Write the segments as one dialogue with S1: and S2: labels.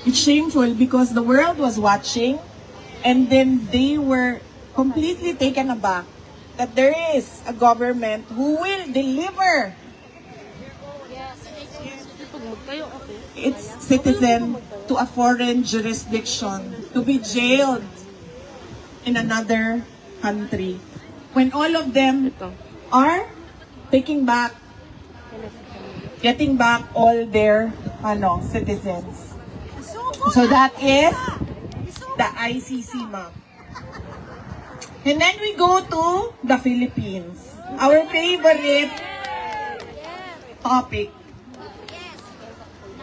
S1: It's shameful because the world was watching and then they were completely taken aback that there is a government who will deliver its citizen to a foreign jurisdiction to be jailed in another country when all of them are getting back all their citizens. So that is the ICC map. And then we go to the Philippines. Our favorite topic.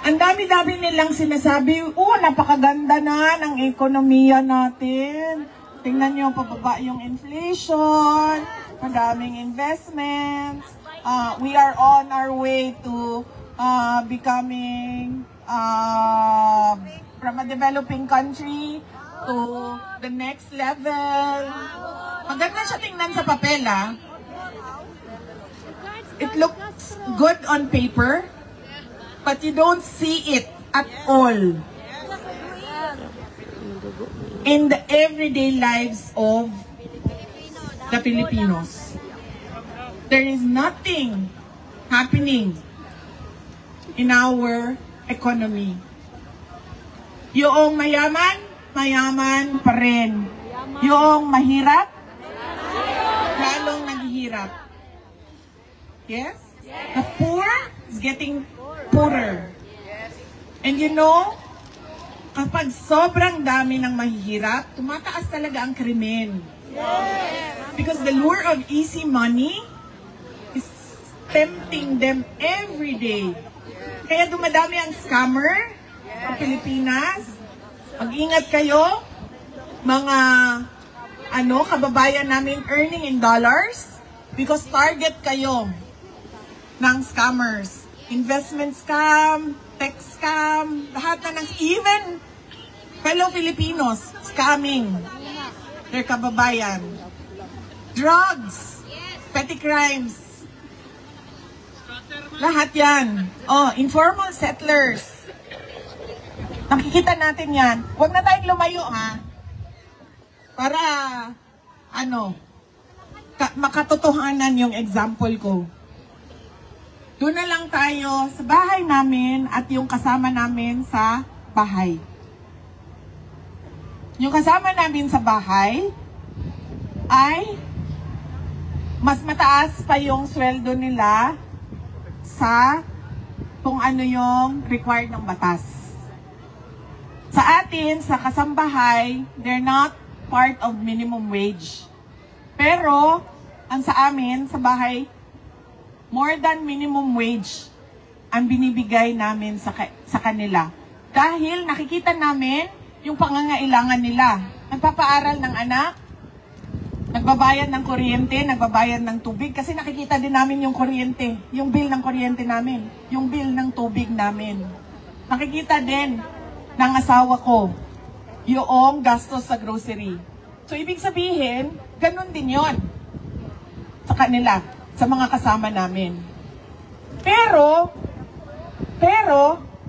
S1: Ang dami-dami nilang sinasabi, napakaganda na ng ekonomiya natin. Tingnan nyo, pababa yung inflation, madaming investments. We are on our way to becoming from a developing country to the next level. Maganda siya tingnan sa papel, It looks good on paper, but you don't see it at all in the everyday lives of the Filipinos. There is nothing happening in our economy. Yung mayaman, mayaman pa rin. Yung mahirap, lalong naghihirap. Yes? The poor is getting poorer. And you know, kapag sobrang dami ng mahihirap, tumataas talaga ang krimen. Because the lure of easy money is tempting them every day. Kaya dumadami ang scammer sa Pilipinas. Mag-ingat kayo, mga kababayan namin earning in dollars, because target kayo ng scammers. Investment scam, tech scam, lahat na even fellow Filipinos scamming their kababayan. Drugs, petty crimes, lahat yan. Informal settlers. Nakikita natin yan. Huwag na tayong lumayo, para, makatotohanan yung example ko. Doon na lang tayo sa bahay namin at yung kasama namin sa bahay. Yung kasama namin sa bahay ay mas mataas pa yung sweldo nila sa kung ano yung required ng batas. Sa atin, sa kasambahay, they're not part of minimum wage. Pero, ang sa amin, sa bahay, more than minimum wage ang binibigay namin sa kanila. Dahil nakikita namin yung pangangailangan nila. Nagpapaaral ng anak, nagbabayad ng kuryente, nagbabayad ng tubig, kasi nakikita din namin yung kuryente, yung bill ng kuryente namin, yung bill ng tubig namin. Nakikita din ng asawa ko yung gastos sa grocery. So, ibig sabihin, ganun din yon sa kanila, sa mga kasama namin. Pero,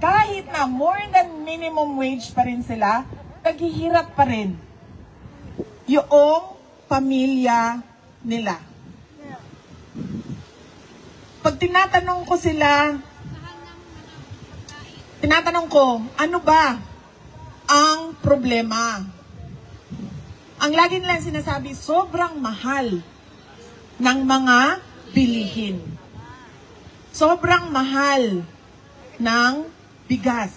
S1: kahit na more than minimum wage pa rin sila, naghihirap pa rin yung pamilya nila. Pag tinatanong ko, ano ba ang problema? Ang lagi nilang sinasabi, sobrang mahal ng mga bilihin. Sobrang mahal ng bigas.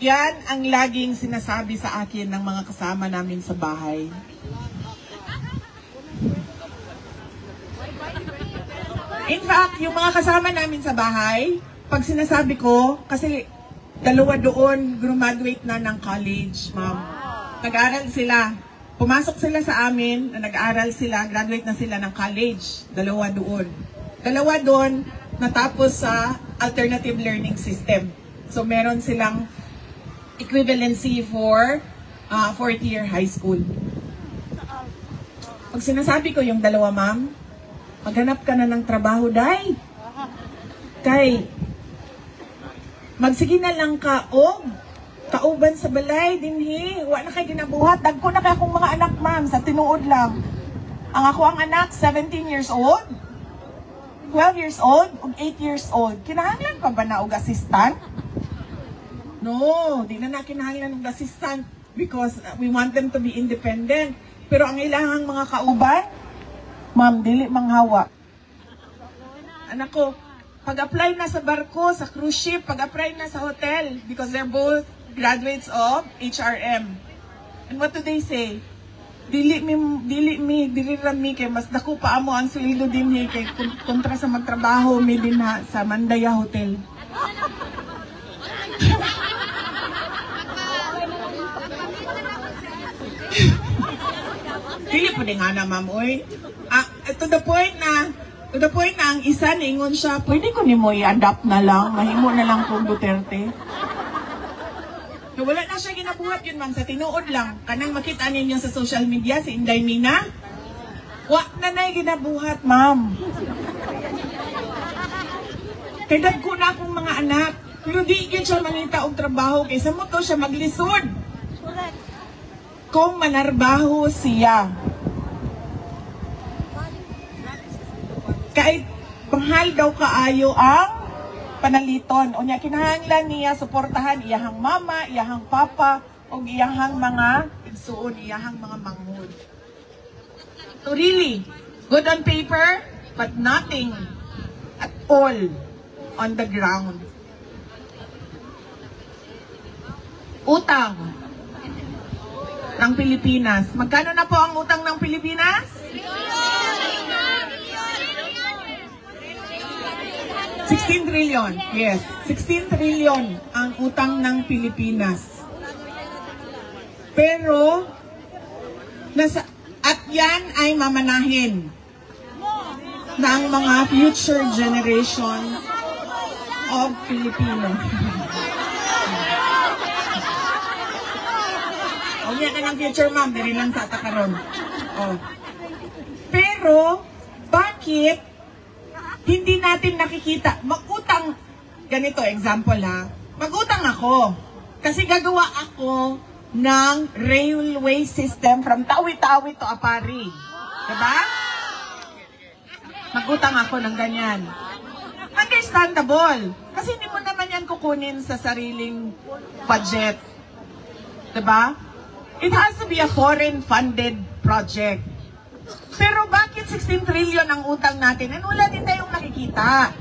S1: Yan ang laging sinasabi sa akin ng mga kasama namin sa bahay. In fact, yung mga kasama namin sa bahay, pag sinasabi ko, kasi dalawa doon, graduate na ng college, ma'am. Nag-aaral sila. Pumasok sila sa amin, nag-aaral sila, graduate na sila ng college. Dalawa doon, natapos sa alternative learning system. So, meron silang equivalency for fourth year high school. Pag sinasabi ko yung dalawa, ma'am, maghanap ka na ng trabaho, day. Kay, magsige na lang ka o kauban sa balay dinhi, wa na kay ginabuhat. Dagko na kay akong mga anak, ma'am, sa tinuod lang. Ang ako ang anak 17 years old, 12 years old, ug 8 years old. Kinahanglan pa ba na og assistant? No, di na kinahanglan og assistant because we want them to be independent. Pero ang ilang mga kauban, ma'am, dili manghawa. Anak ko, pag-apply na sa barko, sa cruise ship, pag-apply na sa hotel, because they're both graduates of HRM. And what do they say? Dili rami kay mas dako pa amo ang sweldo din kay kontra sa magtrabaho mi din sa Mandaya Hotel. Dili pa din nga na, ma'am, oy. To the point na ang isa niingon siya, pwede ko nimo i-adapt na lang, mahimo na lang kung Duterte. So, wala na siya ginabuhat yun, ma'am, sa tinuod lang. Kanang makita ninyo sa social media, si Inday Mina, wa na na'y ginabuhat, ma'am. Kaya dagko na akong mga anak, pero di yun siya manita og trabaho, kaysa mo to siya maglisod. Kung manarbaho siya. Kahit mahal daw kaayo ang panaliton. O niya, kinahanglan niya suportahan iyahang mama, iyahang papa, o iyahang mga igsuon, iyahang mga manghod. So really, good on paper, but nothing at all on the ground. Utang ng Pilipinas. Magkano na po ang utang ng Pilipinas? 16 trillion. Yes, 16 trillion ang utang ng Pilipinas. Pero, at yan ay mamanahin ng mga future generation of Filipinos. O yan ka ng future, ma'am. Dari lang sa takaron. Oh. Pero, bakit hindi natin nakikita? Mag-utang, ganito, example ha. Mag-utang ako. Kasi gagawa ako ng railway system from Tawi-Tawi to Apari. Diba? Mag-utang ako ng ganyan. Understandable. Kasi hindi mo naman yan kukunin sa sariling budget. Diba? It has to be a foreign-funded project. Pero bakit 16 trillion ang utang natin? And wala din tayong nakikita.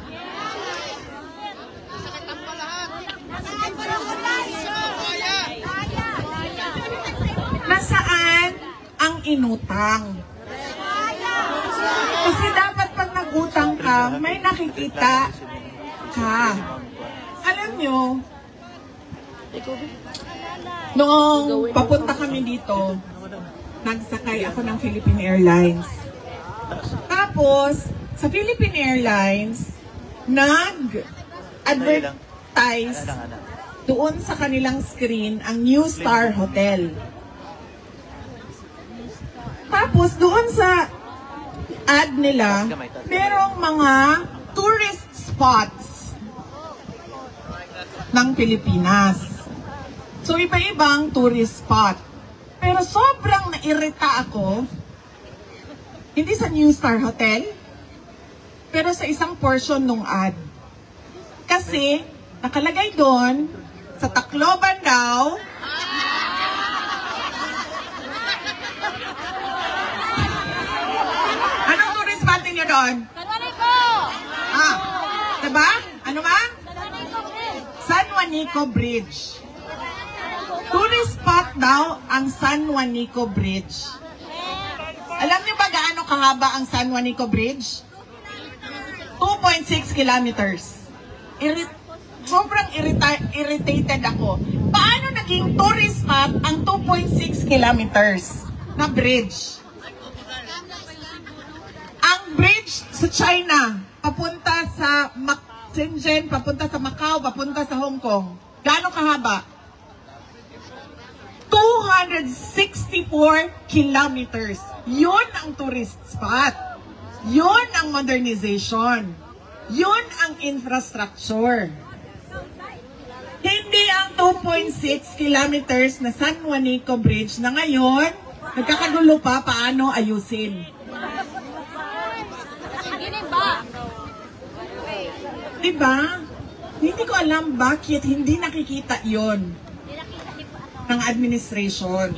S1: Nasaan ang inutang? Kasi dapat pag nag-utang ka, may nakikita ka. Alam nyo, noong papunta kami dito, nagsakay ako ng Philippine Airlines. Tapos, sa Philippine Airlines, nag-advertise doon sa kanilang screen ang New Star Hotel. Tapos, doon sa ad nila, merong mga tourist spots ng Pilipinas. So, iba-ibang tourist spot. Pero sobrang nairita ako, hindi sa New Star Hotel, pero sa isang portion ng ad. Kasi, nakalagay doon, sa Tacloban daw, anong tourist spot niyo doon?
S2: San Juanico!
S1: Diba? Ano ba? San Juanico Bridge. Tourist spot daw ang San Juanico Bridge. Alam niyo ba gaano kahaba ang San Juanico Bridge? 2.6 kilometers. Sobrang irritated ako. Paano naging tourist spot ang 2.6 kilometers na bridge? Ang bridge sa China, papunta sa Shenzhen, papunta sa Macau, papunta sa Hong Kong. Gaano kahaba? 264 kilometers. Yun ang tourist spot. Yun ang modernization. Yun ang infrastructure. Hindi ang 2.6 kilometers na San Juanico Bridge na ngayon, nagkakagulo pa paano ayusin. Diba? Hindi ko alam bakit hindi nakikita yon ng administration.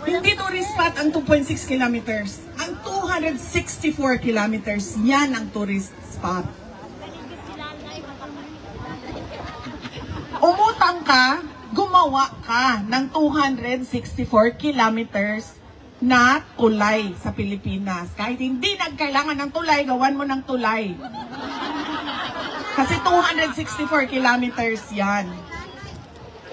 S1: Hindi tourist spot ang 2.6 kilometers. Ang 264 kilometers, yan ang tourist spot. Umutang ka, gumawa ka ng 264 kilometers na tulay sa Pilipinas. Kahit hindi nagkailangan ng tulay, gawan mo ng tulay. Kasi 264 kilometers yan.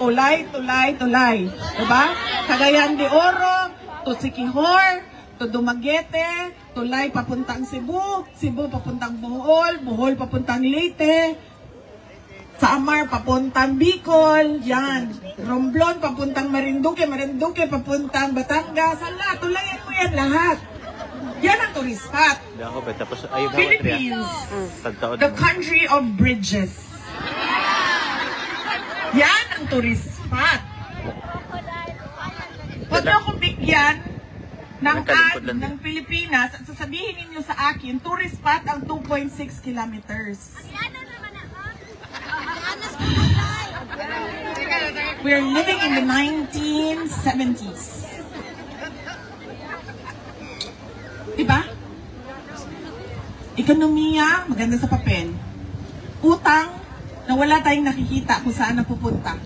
S1: Tulay, tulay, tulay. Diba? Cagayan de Oro, to Siquijor, to Dumaguete, tulay papuntang Cebu, Cebu papuntang Bohol, Bohol papuntang Leyte, Samar papuntang Bicol, yan. Romblon papuntang Marinduque, Marinduque papuntang Batangas. Hala, tulayan mo yan lahat. Yan ang tourist spot. Philippines, the country of bridges. Yan ang tourist spot. Huwag niyo akong bigyan ng ad ng Pilipinas at sasabihin ninyo sa akin, tourist spot ang 2.6 kilometers. We're living in the 1970s. Diba? Ekonomiya, maganda sa papel. Utang, na wala tayong nakikita kung saan napupunta.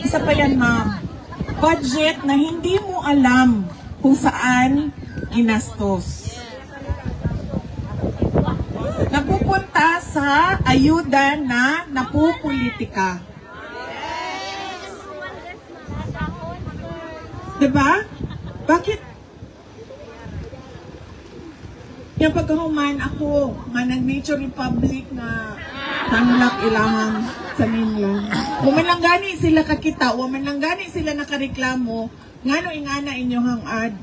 S1: Isa pa yan, ma'am. Budget na hindi mo alam kung saan ginastos. Napupunta sa ayuda na napupolitika. Diba? Bakit? Yung pagkahuman ako, nga nag-Nature Republic na tanglak ilahang sa ninyo. Waman lang gani sila kakita, waman lang gani sila nakareklamo, ngano ingana inyong ad.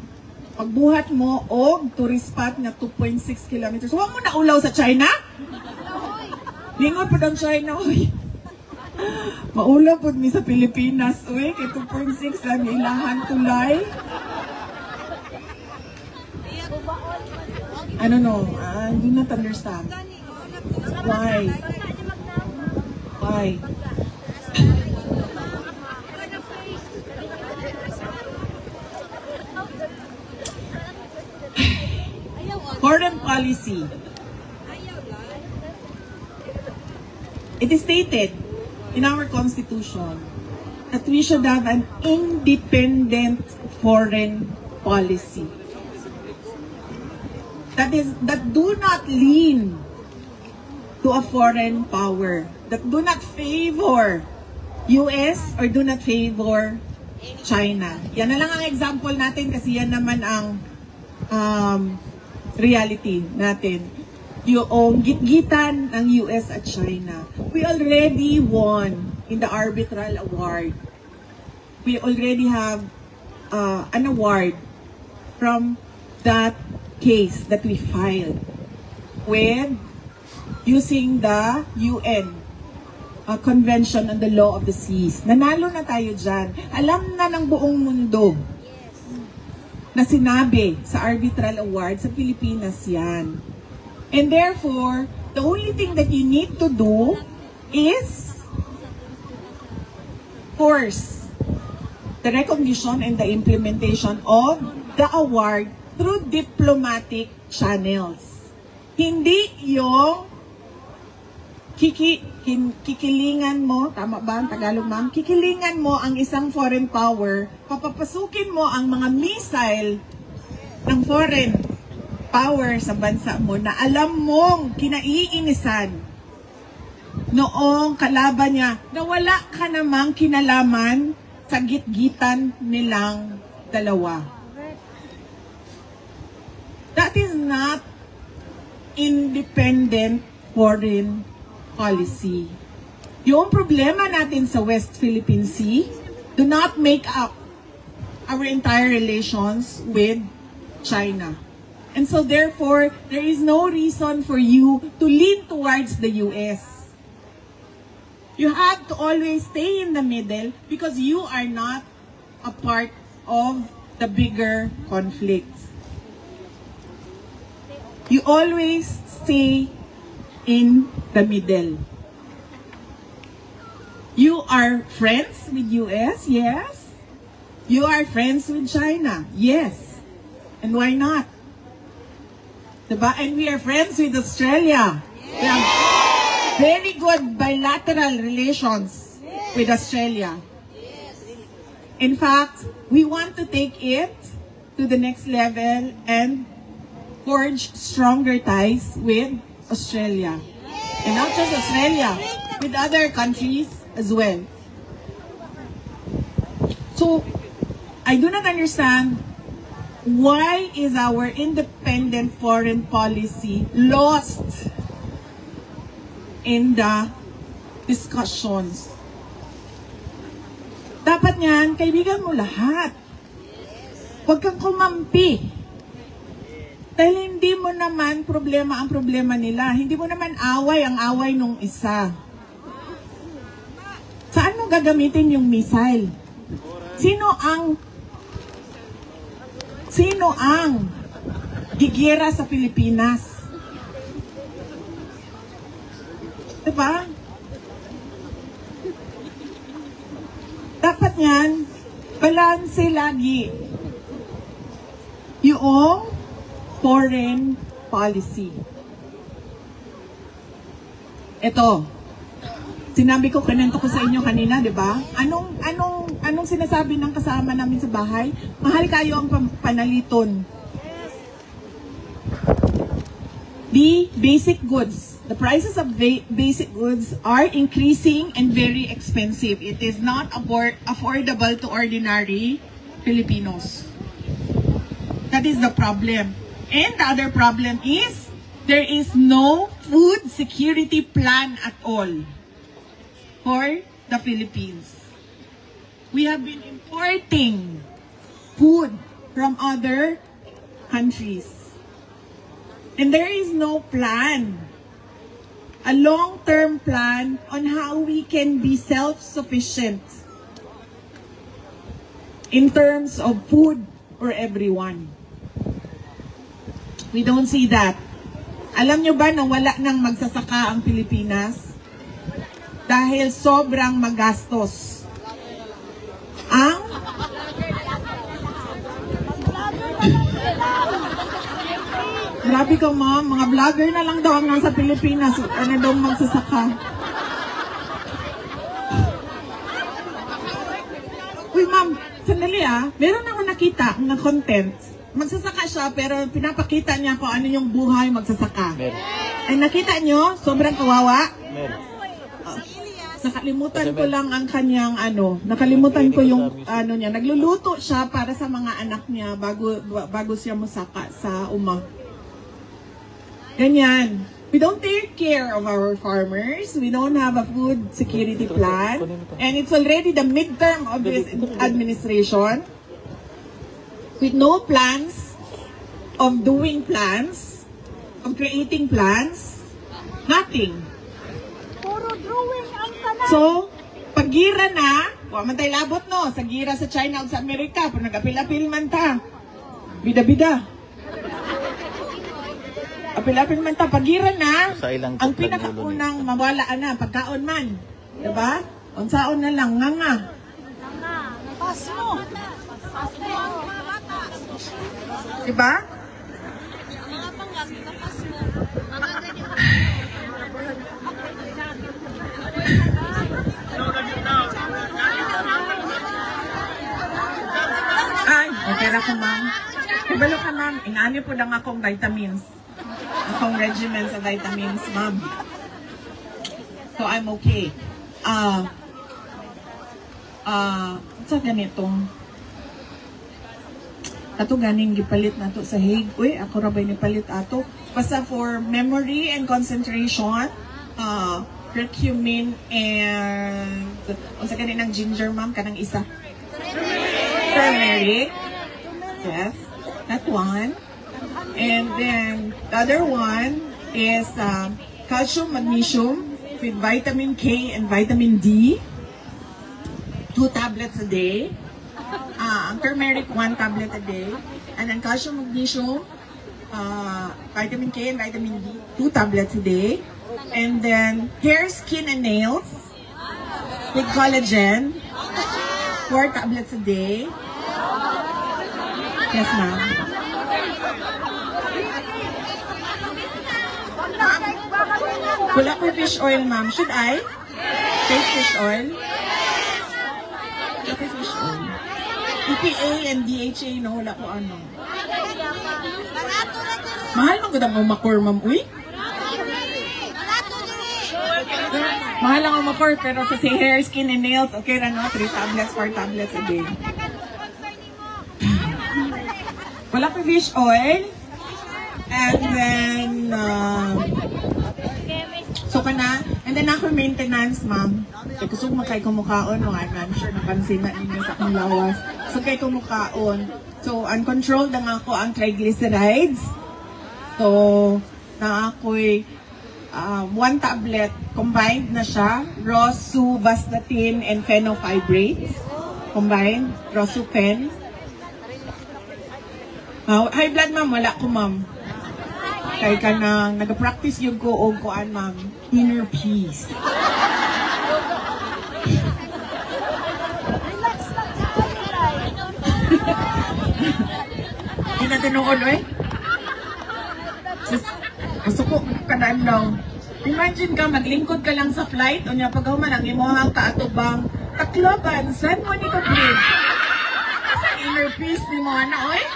S1: Pagbuhat mo o tourist spot na 2.6 kilometers. Huwag mo na ulaw sa China? Lingon po ng China, uy. Maulaw po mi sa Pilipinas, uy. Kay 2.6 lang ilahan tulay. I don't know. I do not understand. Why? Why? Foreign policy. It is stated in our constitution that we should have an independent foreign policy. That do not lean to a foreign power. That do not favor US or do not favor China. Yan na lang ang example natin kasi yan naman ang reality natin. Yung gitgitan ng US at China. We already won in the arbitral award. We already have an award from that case that we filed with using the UN Convention on the Law of the Seas. Nanalo na tayo dyan. Alam na ng buong mundo na sinabi sa arbitral award sa Pilipinas yan. And therefore, the only thing that you need to do is force the recognition and the implementation of the award through diplomatic channels. Hindi yung kikilingan mo, tama ba ang Tagalog ma'am? Kikilingan mo ang isang foreign power, papapasukin mo ang mga missile ng foreign power sa bansa mo na alam mong kinaiinisan noong kalaban niya na wala ka namang kinalaman sa gitgitan nilang dalawa. That is not independent foreign policy. Yung problema natin sa West Philippine Sea do not make up our entire relations with China. And so therefore, there is no reason for you to lean towards the US. You have to always stay in the middle because you are not a part of the bigger conflicts. You always stay in the middle. You are friends with US, yes. You are friends with China, yes. And why not? Diba? And we are friends with Australia. We have very good bilateral relations with Australia. In fact, we want to take it to the next level and forge stronger ties with Australia. And not just Australia, with other countries as well. So, I do not understand why is our independent foreign policy lost in the discussions. Dapat niyan, kaibigan mo lahat. Huwag kang kumampi. Dahil hindi mo naman ang problema nila. Hindi mo naman away ang away nung isa. Saan mo gagamitin yung missile? Sino ang gigera sa Pilipinas? Diba? Dapat yan, balanse lagi yung foreign policy. Ito, sinabi ko, kanento ko sa inyo kanina, di ba? Anong sinasabi ng kasama namin sa bahay? Mahal kayo ang panaliton. The basic goods, the prices of basic goods are increasing and very expensive. It is not affordable to ordinary Filipinos. That is the problem. And the other problem is, there is no food security plan at all for the Philippines. We have been importing food from other countries. And there is no plan, a long-term plan on how we can be self-sufficient in terms of food for everyone. We don't see that. Alam nyo ba na wala nang magsasaka ang Pilipinas? Dahil sobrang magastos. Grabe ka, ma'am. Mga vlogger na lang daw ang nasa Pilipinas. Ano daw magsasaka? Uy, ma'am. Sandali meron ako nakita na content. Magsasaka siya pero pinapakita niya kung ano yung buhay magsasaka. Ay, nakita nyo? Sobrang kawawa. Nakalimutan ko lang ang kanyang nakalimutan ko yung niya. Nagluluto siya para sa mga anak niya bago siya musaka sa uma. Ganyan. We don't take care of our farmers. We don't have a food security plan. And it's already the midterm of this administration. With no plans of doing plans, of creating plans, nothing. So, pag gira na, man tayo labot no, sa gira sa China o sa Amerika, pag nag-apil-apil man ta, bida-bida. Apil-apil man ta, pag gira na, ang pinakaunang mawalaan na, pagkaon man. Diba? Unsaon na lang, nga. Pasmo. Diba? Ay, okay na ko, ma'am. Ibalo ka, ma'am. Ingani po lang akong vitamins. Akong regimen sa vitamins, ma'am. So, I'm okay. Sa ganitong ato ganing gipalit nato sa Hague. Uy, ako ra bay ni palit ato. Basta for memory and concentration, curcumin and unsa ganing ginger, ma'am, kanang isa. turmeric. Yes, that one. And then the other one is calcium, magnesium with vitamin K and vitamin D. 2 tablets a day. Ang turmeric, 1 tablet a day. And then calcium, magnesium, vitamin K and vitamin D, 2 tablets a day. And then hair, skin, and nails with collagen, 4 tablets a day. Yes, ma'am. Wala ko fish oil, ma'am. Should I take fish oil? Wala ko fish oil. EPA and DHA, no? Wala ko ano. Mahal mo gudang umakor, ma'am. Uy? Mahal ang umakor, pero sa si hair, skin, and nails, okay na, no? 3 tablets, 4 tablets a day. Wala ko fish oil. And then, so ka na. And then ako maintenance, ma'am. So, gusto ko makay kumukaon, no? I'm sure napansin na ninyo sa akong lawas. So, kay kumukaon. So, uncontrolled na ako ang triglycerides. So, na ako'y 1 tablet, combined na siya. Rosuvastatin and fenofibrates. Combined. Rosufen. High blood, ma'am. Wala ko, ma'am. Kaya ka nang nag-practice yung ko o koan, ma'am. Inner peace. Hindi na tinuod, eh. Gusto ko kanaan lang. Imagine ka, maglingkod ka lang sa flight, o niya pagkahuman ang imuhang kaatubang Tacloban, saan mo ni ka, please? Sa inner peace ni mo, ano, eh?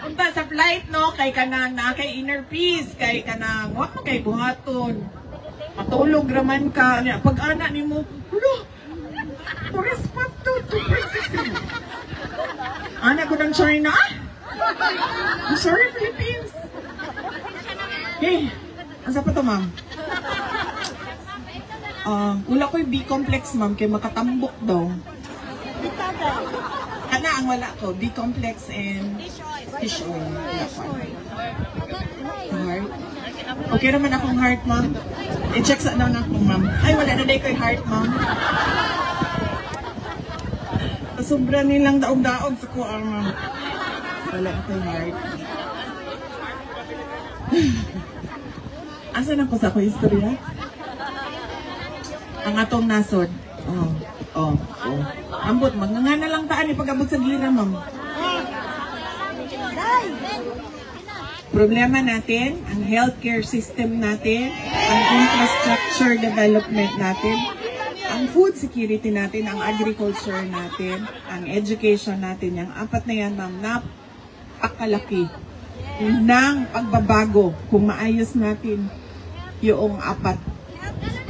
S1: Punta sa flight, no? Kay ka na kay inner peace, kay ka na, wak mo kay buhaton. Matulog raman ka. Pag-ana ni mo, ulo, to respect to princess ka mo. Ana ko ng China, I'm sorry, Philippines. Hey, asa pa to, ma'am? Wala ko'y B-complex, ma'am, kay makatambok daw. Ana ang wala ko, B-complex and fish oil. Heart. Okay naman akong heart, ma'am. I-check sa na ako, ma'am. Ay, wala na day ko'y heart, ma'am. Sobra nilang daog-daog sa kuang, ma'am. Wala ko'y heart. Asan ako sa akong istorya? Ang atong nasod. Ambot, magnganga na lang taan ipag-abot sa gira, ma'am. Problema natin, ang healthcare system natin, ang infrastructure development natin, ang food security natin, ang agriculture natin, ang education natin, yung 4 na yan, ma'am, napakalaki ng pagbabago kung maayos natin yung 4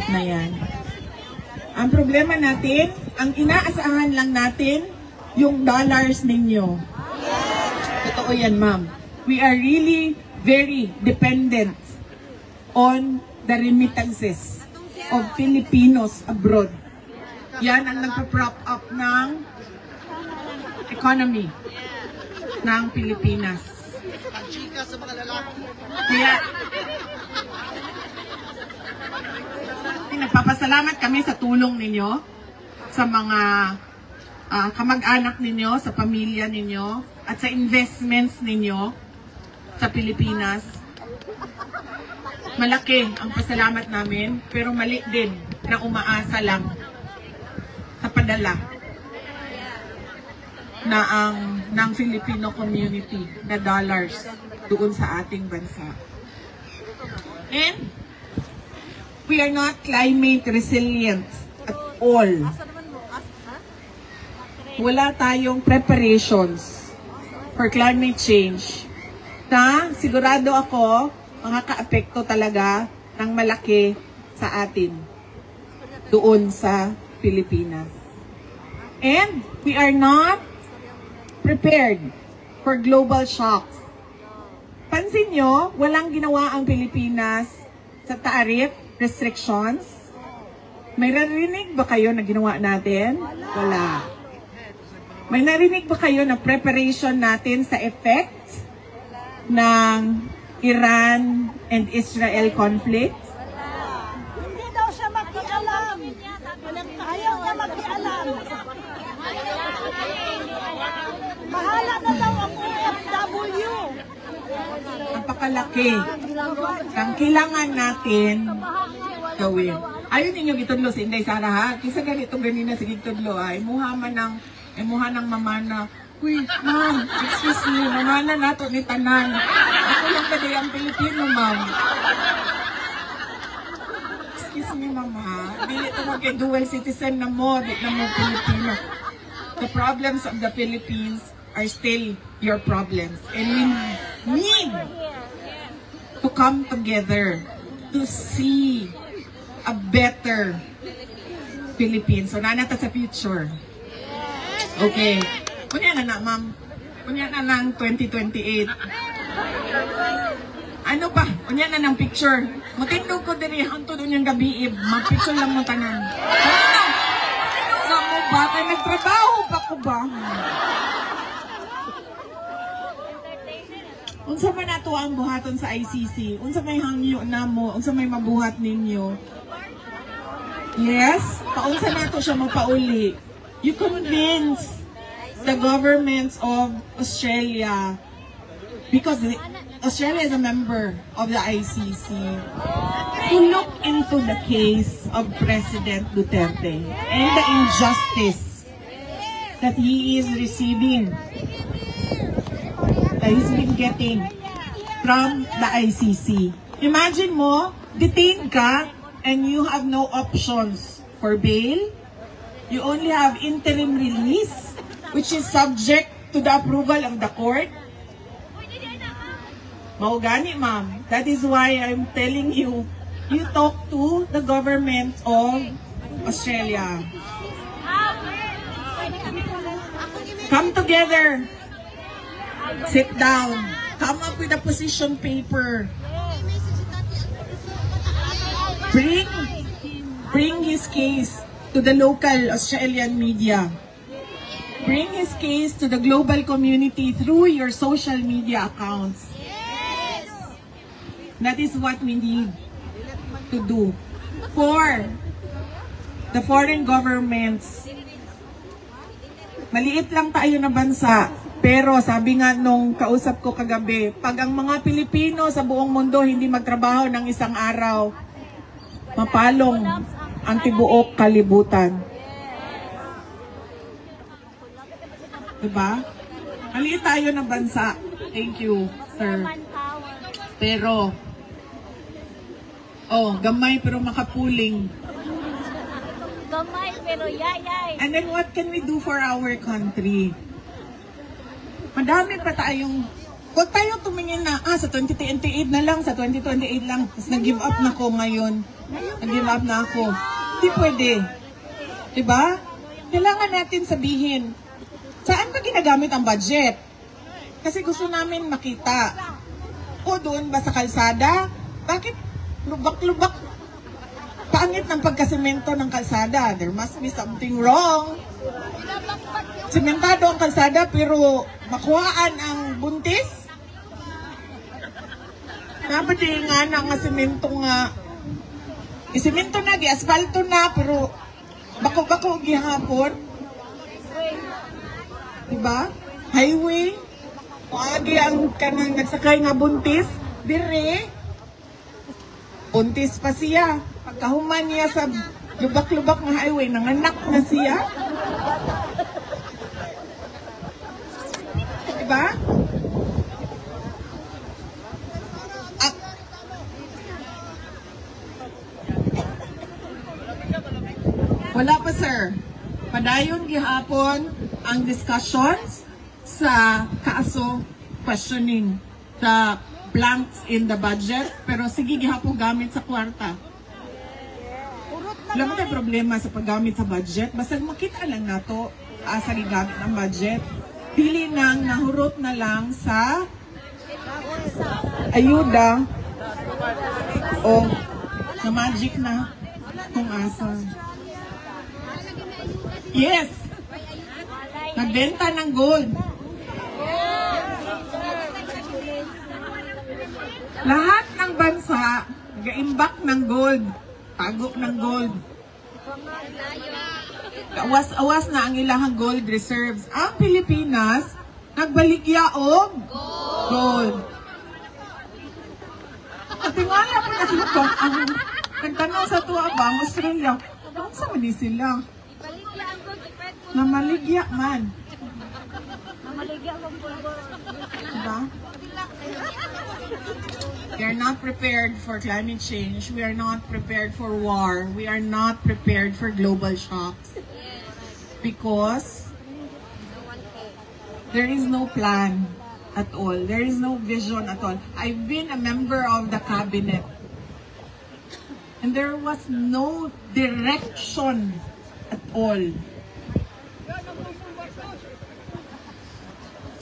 S1: na yan. Ang problema natin, ang inaasahan lang natin, yung dollars ninyo. Totoo yan, ma'am. We are really very dependent on the remittances of Filipinos abroad. Yan ang nagpa-prop up ng economy ng Pilipinas. Kaya, nagpapasalamat kami sa tulong ninyo, sa mga kamag-anak ninyo, sa pamilya ninyo, at sa investments ninyo sa Pilipinas. Malaki ang pasalamat namin, pero mali din na umaasa lang sa padala na ng Filipino community na dollars doon sa ating bansa. And we are not climate resilient at all. Wala tayong preparations for climate change na sigurado ako makaka-apekto talaga ng malaki sa atin doon sa Pilipinas. And we are not prepared for global shocks. Pansin nyo, walang ginawa ang Pilipinas sa tariff restrictions. May narinig ba kayo na ginawa natin? Wala. May narinig ba kayo na preparation natin sa effects ng Iran and Israel conflict?
S2: Hindi daw siya makialam. Ayaw niya makialam. Bahala na daw ang OFW.
S1: Napakalaki ang kailangan natin gawin. Ayun ninyo gitudlo si Inday Sara ha. Kisa ganito ganina si gitudlo ha. Imuha ng mama na, uy, ma'am, excuse me, mamana nato ni tanan. Ako lang ba ang Pilipino, ma'am? Excuse me, mama. Dili ito mag-dual citizen na mo, di na mo Pilipino. The problems of the Philippines are still your problems. And we need to come together to see a better Philippines. So, nanata sa future. Okay. Kunya na ma'am. Kunya na ng 2028. Ano pa? Kunya na ng picture. Matindog ko din hanto doon yung gabi. Mag-picture lang mo tanan. Ano sa mo ba? Kaya nagtrabaho pa ko ba? Unsa man nato ang buhaton sa ICC? Unsa may hangyo na mo? Unsa may mabuhat ninyo? Yes? Paunsa nato siya mapauli? You convince the governments of Australia, because Australia is a member of the ICC, to look into the case of President Duterte and the injustice that he is receiving, that he's been getting from the ICC. Imagine mo, detained ka and you have no options for bail. You only have interim release, which is subject to the approval of the court. Maugani, ma'am. That is why I'm telling you, you talk to the government of Australia. Come together. Sit down. Come up with a position paper. Bring his case to the local Australian media. Bring his case to the global community through your social media accounts. That is what we need to do for the foreign governments. Maliit lang tayo na bansa, pero sabi nga nung kausap ko kagabi, pag ang mga Pilipino sa buong mundo hindi magtrabaho ng isang araw, mapalong ang tibuok kalibutan. Diba? Maliit tayo ng bansa. Thank you, sir. Pero, gamay pero makapuling.
S2: Gamay pero yayay.
S1: And then what can we do for our country? Madami pa tayong, huwag tayo tumingin na, sa 2028 na lang, sa 2028 lang, tapos nag-give up na ko ngayon. Nag-give up na ako. Hindi pwede. Diba? Kailangan natin sabihin, saan ba ginagamit ang budget? Kasi gusto namin makita. O doon ba sa kalsada? Bakit lubak-lubak? Pangit ng pagkasemento ng kalsada. There must be something wrong. Sementado ang kalsada pero makuhaan ang buntis? Napati nga na nga semento nga. Isemento na, di-asfalto na, pero bako-bako gihapon. Diba? Highway. Agi ang kanang nagsakay nga buntis. Dire. Buntis pa siya. Pagkahuman niya sa lubak-lubak nga highway, nanganak na siya. Diba? Wala pa, sir. Padayon gihapon ang discussions sa kaso questioning the blanks in the budget, pero sige gihapon gamit sa kwarta. Wala mo tayo problema sa paggamit sa budget, basta makita lang nato sa gigamit ng budget. Pili nang nahurot na lang sa ayuda o na magic na. Kung asa. Yes! Nagbenta ng gold. Lahat ng bansa, nag-imbak ng gold. Tago ng gold. Awas-awas na ang ilahang gold reserves. Ang Pilipinas, nagbaligya og gold. At tingala po na ito, ang nagtanong sa tuwa ba, ang Australia, bakit sa mali sila? Namaligya man. Diba? We are not prepared for climate change. We are not prepared for war. We are not prepared for global shocks. Because there is no plan at all. There is no vision at all. I've been a member of the cabinet. And there was no direction at all.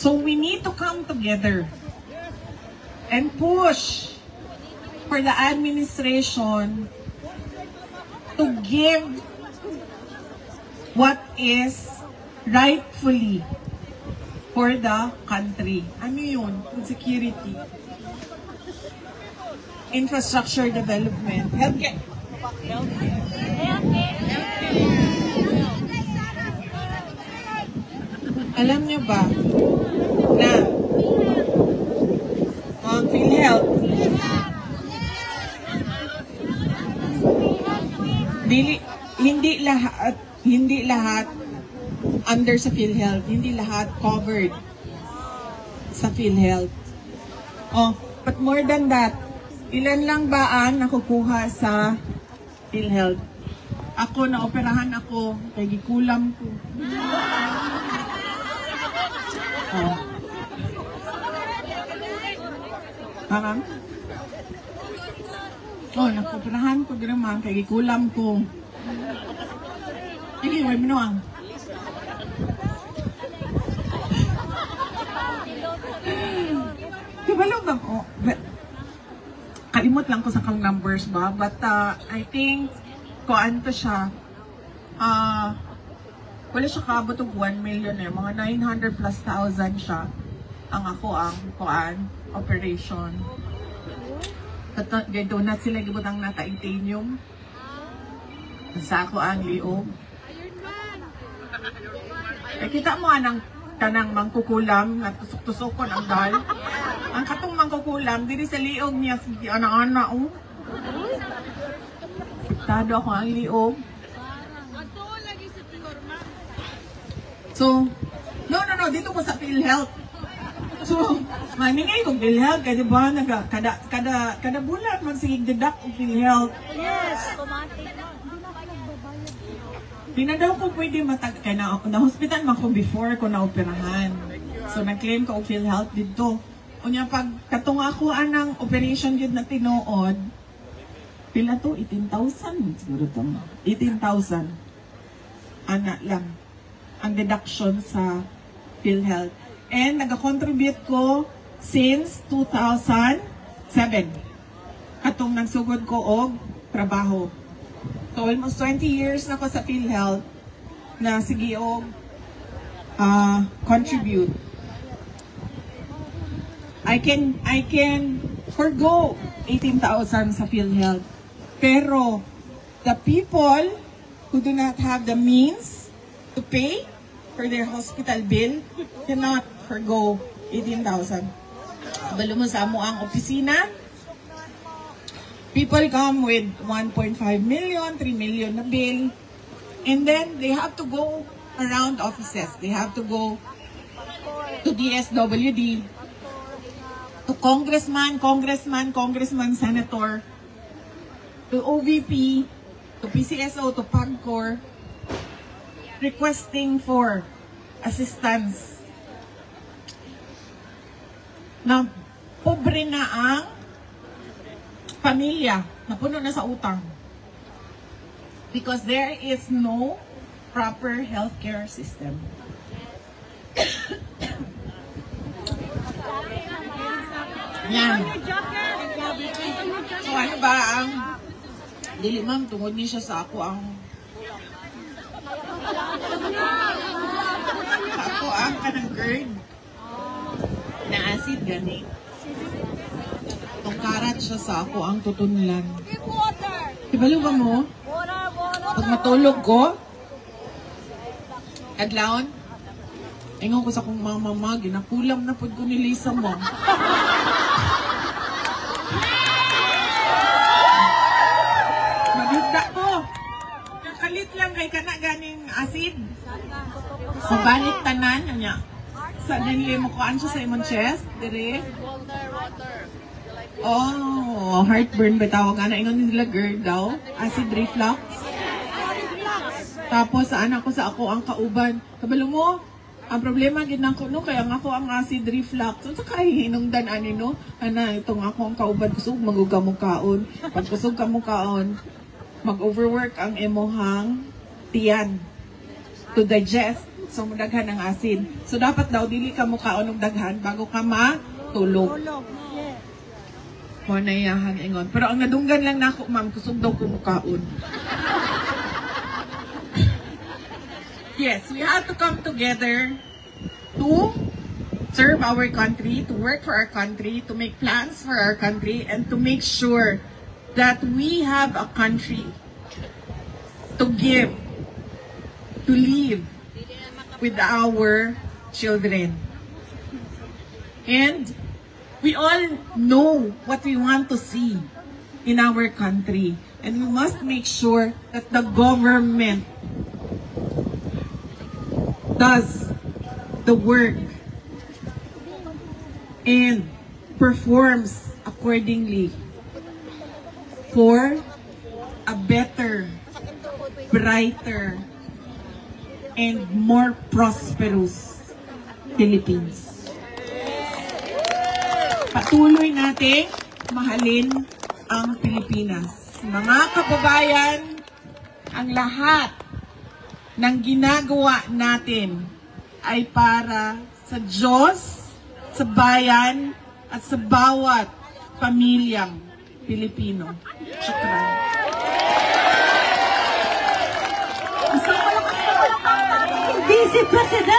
S1: So we need to come together and push for the administration to give what is rightfully for the country. Ano yun? Food security, infrastructure development, healthcare. Alam niyo ba na ang PhilHealth hindi lahat under sa PhilHealth, hindi lahat covered sa PhilHealth. Oh, but more than that, ilan lang ba ang nakukuha sa PhilHealth? Ako, naoperahan ako, kay gikulam ko. Oh. Parang? Oh, nakoperahan ko din naman, kay gikulam ko. Hindi, may minuang. Diba lang ba? Oh, kalimot lang ko sa kang numbers ba? But I think, kuan to siya, wala siya kaabot og 1 million eh. Mga 900 plus thousand siya. Ang ako ang kuan, operation. At ganito na sila gibutang na titanium. Sa ako ang liog. Eh, kita mo anang kanang mangkukulam at tusok-tusokon ang dal. Ang katong mangkukulam, diri sa liog niya, si ana-ana, oh. Tado ako ang liog. So, no, dito ko sa PhilHealth. So, maningay kong PhilHealth, kaya diba, kada bulan magsigig deduct kong PhilHealth.
S2: Yes!
S1: Di na daw ko pwede kaya na-hospital man ko before ko na-operahan. So, nag-claim ko PhilHealth dito. Unya, pag katunga ko anang operation yun na tinuod, pila to? 18,000 siguro to. 18,000. Ana lang ang deduction sa PhilHealth. And nag-contribute ko since 2007. Atong nagsugod ko og trabaho. So almost 20 years na ko sa PhilHealth na sige og contribute. I can forgo 18,000 sa PhilHealth. Pero the people who do not have the means to pay for their hospital bill cannot forgo 18,000. Balo mo sa amo ang opisina. People come with 1.5 million, 3 million na bill. And then they have to go around offices. They have to go to DSWD, to congressman, senator, to OVP, to PCSO, to PAGCOR, requesting for assistance. Na pobre na ang pamilya, napuno na sa utang. Because there is no proper healthcare system. Yan. So ano ba ang Dili ma'am, tungod ni siya sa ako ang kanang GERD na acid gani. Itong karat siya sa ako ang tutunlan. Ibalo ba mo? Pag matulog ko, adlawon, ingon ko sa kong mga mama, ginakulam na pod ko ni Lisa mo. Magigda ko. Nakalit lang kay kana ganing acid. Mabanit tanan niya. Sa dinli mo ko siya sa imong chest, dire. Oh, heartburn ba tawag ana ingon nila GERD daw, acid reflux. Tapos sa anak ko sa ako ang kauban. Kabalo mo, ang problema gid nako no kaya nga ako ang acid reflux. Unsa kay hinungdan ani no? Ana itong ako ang kauban kusog maguga mo kaon. Pag kusog ka mo kaon, mag-overwork ang emuhang tiyan to digest. So mudaghan ang acid. So dapat daw dili ka mo kaon og daghan bago ka matulog. Mo na iyahang ingon. Pero ang nadunggan lang nako ma'am kusog daw ko mo kaon. Yes, we have to come together to serve our country, to work for our country, to make plans for our country, and to make sure that we have a country to give, to live with our children. And we all know what we want to see in our country. And we must make sure that the government does the work and performs accordingly for a better, brighter, and more prosperous Philippines. Patuloy nating mahalin ang Pilipinas. Mga kababayan, ang lahat ng ginagawa natin ay para sa Diyos, sa bayan, at sa bawat pamilyang Pilipino. Shukran.
S2: Vice President